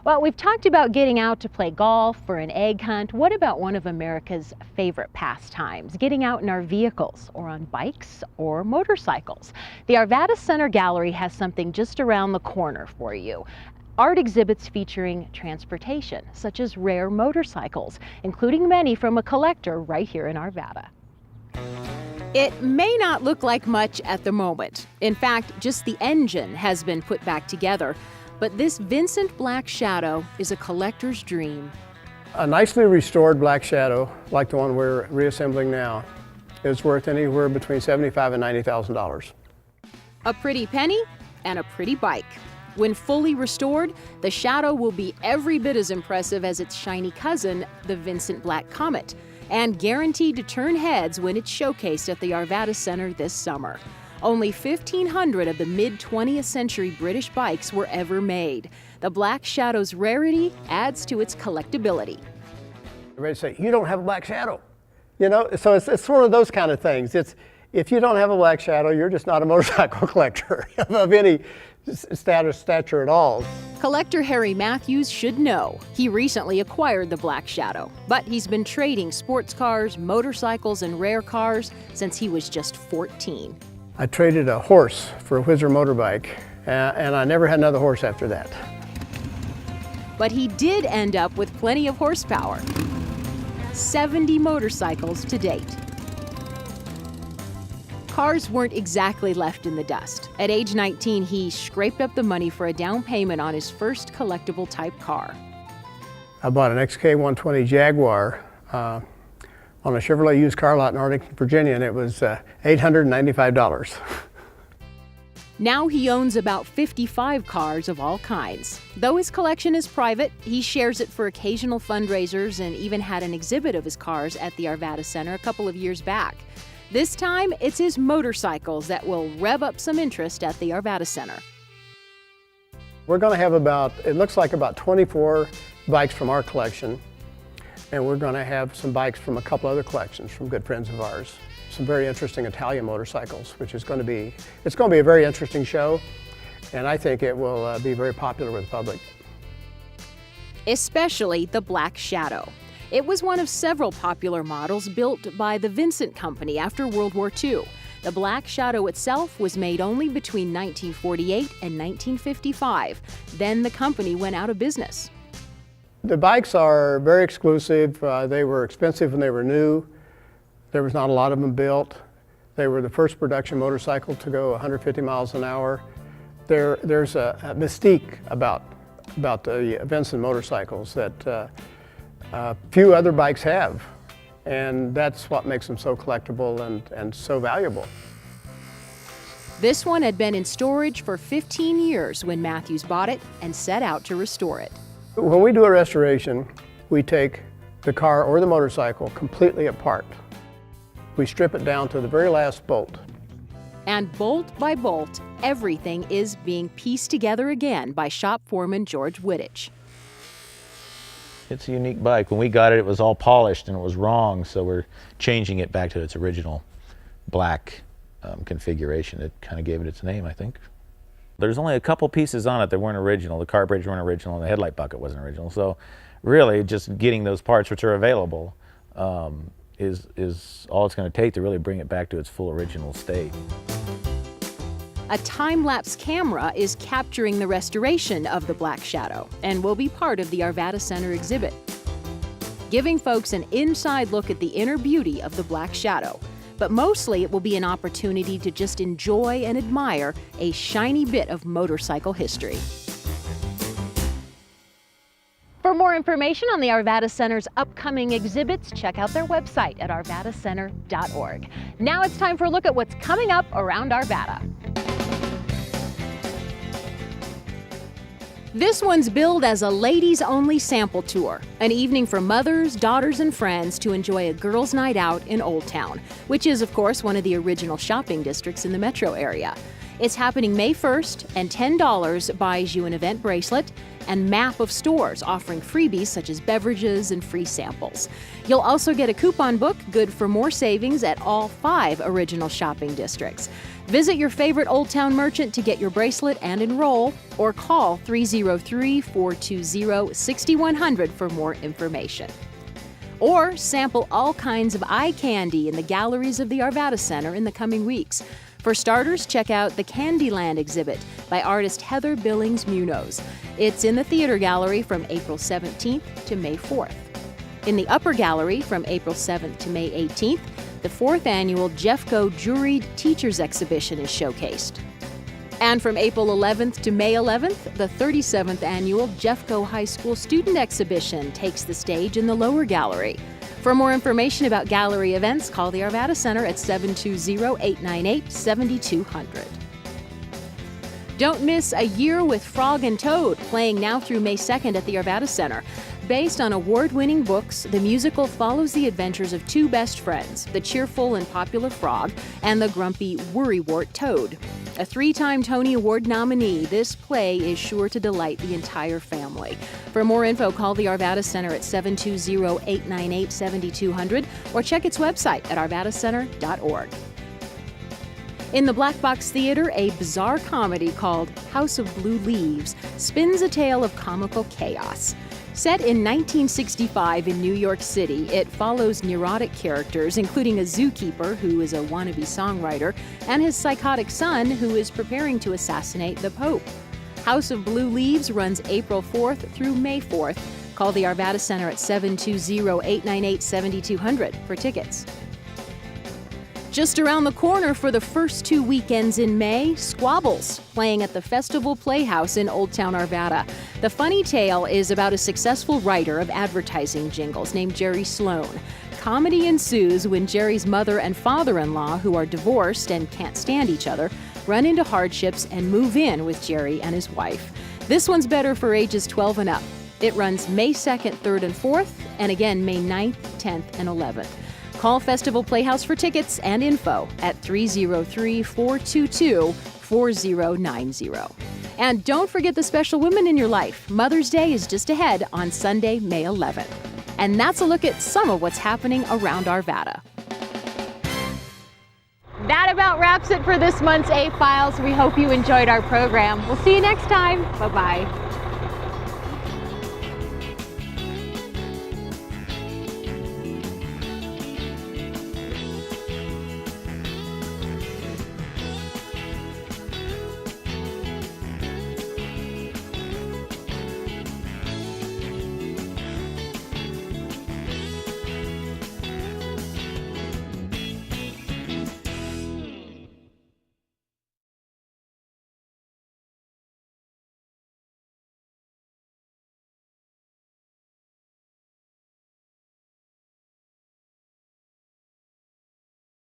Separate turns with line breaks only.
Well, we've talked about getting out to play golf or an egg hunt. What about one of America's favorite pastimes, getting out in our vehicles or on bikes or motorcycles? The Arvada Center Gallery has something just around the corner for you. Art exhibits featuring transportation, such as rare motorcycles, including many from a collector right here in Arvada. It may not look like much at the moment. In fact, just the engine has been put back together. But this Vincent Black Shadow is a collector's dream.
A nicely restored Black Shadow, like the one we're reassembling now, is worth anywhere between $75,000 and $90,000.
A pretty penny and a pretty bike. When fully restored, the Shadow will be every bit as impressive as its shiny cousin, the Vincent Black Comet, and guaranteed to turn heads when it's showcased at the Arvada Center this summer. Only 1,500 of the mid-20th century British bikes were ever made. The Black Shadow's rarity adds to its collectability.
Everybody say, you don't have a Black Shadow. You know, so it's one of those kind of things. If you don't have a Black Shadow, you're just not a motorcycle collector of any stature at all.
Collector Harry Mathews should know. He recently acquired the Black Shadow, but he's been trading sports cars, motorcycles, and rare cars since he was just 14.
I traded a horse for a Whizzer motorbike, and I never had another horse after that.
But he did end up with plenty of horsepower. 70 motorcycles to date. Cars weren't exactly left in the dust. At age 19, he scraped up the money for a down payment on his first collectible type car.
I bought an XK120 Jaguar on a Chevrolet used car lot in Arlington, Virginia, and it was $895.
Now he owns about 55 cars of all kinds. Though his collection is private, he shares it for occasional fundraisers and even had an exhibit of his cars at the Arvada Center a couple of years back. This time, it's his motorcycles that will rev up some interest at the Arvada Center.
We're going to have it looks like about 24 bikes from our collection. And we're going to have some bikes from a couple other collections from good friends of ours. Some very interesting Italian motorcycles, which is going to be a very interesting show. And I think it will be very popular with the public.
Especially the Black Shadow. It was one of several popular models built by the Vincent Company after World War II. The Black Shadow itself was made only between 1948 and 1955. Then the company went out of business.
The bikes are very exclusive. They were expensive when they were new. There was not a lot of them built. They were the first production motorcycle to go 150 miles an hour. There's a mystique about the Vincent motorcycles that few other bikes have. And that's what makes them so collectible and so valuable.
This one had been in storage for 15 years when Mathews bought it and set out to restore it.
When we do a restoration, we take the car or the motorcycle completely apart. We strip it down to the very last bolt.
And bolt by bolt, everything is being pieced together again by shop foreman George Wittich.
It's a unique bike. When we got it, it was all polished and it was wrong, so we're changing it back to its original black configuration. It kind of gave it its name, I think. There's only a couple pieces on it that weren't original. The carburetors weren't original and the headlight bucket wasn't original. So really just getting those parts which are available is all it's going to take to really bring it back to its full original state.
A time-lapse camera is capturing the restoration of the Black Shadow and will be part of the Arvada Center exhibit, giving folks an inside look at the inner beauty of the Black Shadow. But mostly it will be an opportunity to just enjoy and admire a shiny bit of motorcycle history. For more information on the Arvada Center's upcoming exhibits, check out their website at arvadacenter.org. Now it's time for a look at what's coming up around Arvada. This one's billed as a ladies-only sample tour, an evening for mothers, daughters, and friends to enjoy a girls' night out in Old Town, which is, of course, one of the original shopping districts in the metro area. It's happening May 1st, and $10 buys you an event bracelet and map of stores offering freebies such as beverages and free samples. You'll also get a coupon book good for more savings at all 5 original shopping districts. Visit your favorite Old Town merchant to get your bracelet and enroll, or call 303-420-6100 for more information. Or sample all kinds of eye candy in the galleries of the Arvada Center in the coming weeks. For starters, check out the Candyland exhibit by artist Heather Billings Munoz. It's in the Theater Gallery from April 17th to May 4th. In the Upper Gallery from April 7th to May 18th, the 4th annual Jeffco Juried Teachers Exhibition is showcased. And from April 11th to May 11th, the 37th annual Jeffco High School Student Exhibition takes the stage in the Lower Gallery. For more information about gallery events, call the Arvada Center at 720-898-7200. Don't miss A Year with Frog and Toad, playing now through May 2nd at the Arvada Center. Based on award-winning books, the musical follows the adventures of 2 best friends, the cheerful and popular Frog and the grumpy worrywart Toad. A 3-time Tony Award nominee, this play is sure to delight the entire family. For more info, call the Arvada Center at 720-898-7200 or check its website at arvadacenter.org. In the Black Box Theater, a bizarre comedy called House of Blue Leaves spins a tale of comical chaos. Set in 1965 in New York City, it follows neurotic characters, including a zookeeper who is a wannabe songwriter, and his psychotic son who is preparing to assassinate the Pope. House of Blue Leaves runs April 4th through May 4th. Call the Arvada Center at 720-898-7200 for tickets. Just around the corner for the first 2 weekends in May, Squabbles, playing at the Festival Playhouse in Old Town Arvada. The funny tale is about a successful writer of advertising jingles named Jerry Sloan. Comedy ensues when Jerry's mother and father-in-law, who are divorced and can't stand each other, run into hardships and move in with Jerry and his wife. This one's better for ages 12 and up. It runs May 2nd, 3rd, and 4th, and again May 9th, 10th, and 11th. Call Festival Playhouse for tickets and info at 303-422-4090. And don't forget the special women in your life. Mother's Day is just ahead on Sunday, May 11th. And that's a look at some of what's happening around Arvada. That about wraps it for this month's A-Files. We hope you enjoyed our program. We'll see you next time. Bye-bye.